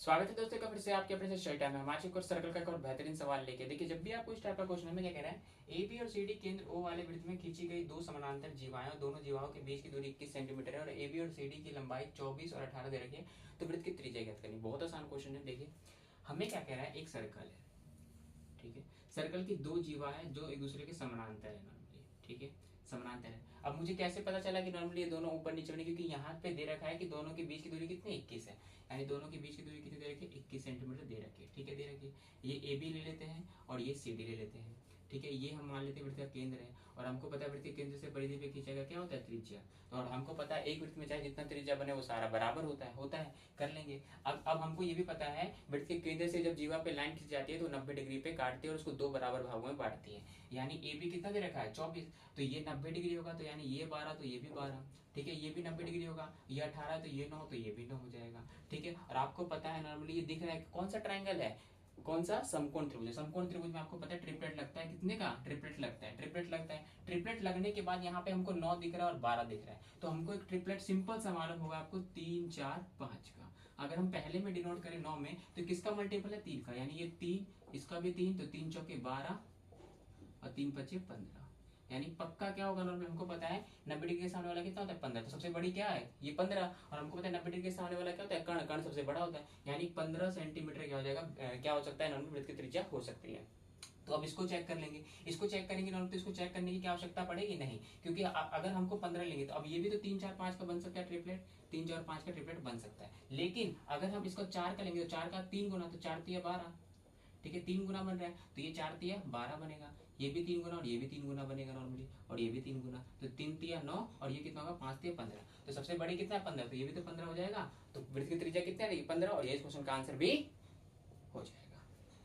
स्वागत है दोस्तों का फिर से आपके अपने से स्टडी टाइम में हमारे कोर्स सर्कल का एक और बेहतरीन सवाल लेके। देखिए, जब भी आपको इस टाइप का क्वेश्चन हमें क्या कह रहा है, ए बी और सी डी केंद्र ओ वाले वृत्त में खींची गई दो समानांतर जीवाएं और दोनों जीवाओं के बीच की दूरी 21 सेंटीमीटर है और ए बी और सी डी की लंबाई 24 और 18 दे रखी है, तो वृत्त की त्रिज्या ज्ञात करनी। बहुत आसान क्वेश्चन है। देखिए, हमें क्या कह रहा है, एक सर्कल है, ठीक है। सर्कल की दो जीवा है जो एक दूसरे के समानांतर है नॉर्मली, ठीक है, समानांतर है। अब मुझे कैसे पता चला कि नॉर्मली ये दोनों ऊपर नीचे बने, क्योंकि यहाँ पे दे रखा है कि दोनों के बीच की दूरी कितनी 21 है, यानी दोनों के बीच की दूरी कितनी दे रखी है, 21 सेंटीमीटर दे रखी है, ठीक है, दे रखी है। ये ए बी ले लेते हैं और ये सी डी ले लेते हैं, ठीक है। ये हम मान लेते हैं वृत्त का केंद्र है और हमको पता है वृत्त के केंद्र से परिधि पे खींचेगा क्या होता है, त्रिज्या। तो और हमको पता है एक वृत्त में चाहे जितना त्रिज्या बने वो सारा बराबर होता है, कर लेंगे। अब हमको ये भी पता है वृत्त के केंद्र से जब जीवा पे लाइन खींच जाती है तो 90 डिग्री पे काटती है और उसको दो बराबर भागों में बांटती है। यानी ए बी कितना दे रखा है, 24, तो ये 90 डिग्री होगा, तो यानी ये 12 तो ये भी 12, ठीक है। ये भी 90 डिग्री होगा, ये 18 तो ये 9 तो ये भी 9 हो जाएगा, ठीक है। और आपको पता है नॉर्मली ये दिख रहा है कौन सा ट्राइंगल है, कौन सा, समकोण त्रिभुज है। समकोण त्रिभुज में आपको पता है ट्रिपलेट लगता है, कितने का ट्रिपलेट लगता है, ट्रिपलेट लगता है। ट्रिपलेट लगने के बाद यहाँ पे हमको 9 दिख रहा है और 12 दिख रहा है, तो हमको एक ट्रिपलेट सिंपल सा मालूम होगा आपको 3 4 5 का। अगर हम पहले में डिनोट करें 9 में, तो किसका मल्टीपल है, 3 का, यानी ये 3, इसका भी 3, तो 3 चौके 12 और 3 पच्चे 15, यानी पक्का क्या होगा नॉर्मल, हमको पता है 90 डिग्री के सामने वाला कितना होता है, 15, तो सबसे बड़ी क्या है, ये 15, और हमको पता है 90 डिग्री के सामने वाला क्या होता है, कर्ण, कर्ण सबसे बड़ा होता है, यानी 15 सेंटीमीटर क्या हो जाएगा, क्या हो सकता है नॉर्मल वृत्त की त्रिज्या हो सकती है। तो अब इसको चेक कर लेंगे, इसको चेक करेंगे नॉर्मल, तो इसको चेक करने की क्या आवश्यकता पड़ेगी, नहीं, क्योंकि अगर हमको 15 लेंगे तो अब ये भी तो 3 4 5 का बन सकता है ट्रिपलेट, 3 4 5 का ट्रिपलेट बन सकता है। लेकिन अगर हम इसको 4 का लेंगे तो 4 का 3 गुना, तो 4 तिया 12, ठीक है, 3 गुना बन रहा है, तो ये 4 तिया 12 बनेगा, ये भी 3 गुना और ये भी 3 गुना बनेगा नॉर्मली, और ये भी 3 गुना, तो 3 तिया 9 और ये कितना होगा, 5 तिया 15, तो सबसे बड़ी कितना है 15, तो ये भी तो 15 हो जाएगा। तो वृत्त की त्रिज्या कितनी रहेगी, 15, और ये इस क्वेश्चन का आंसर भी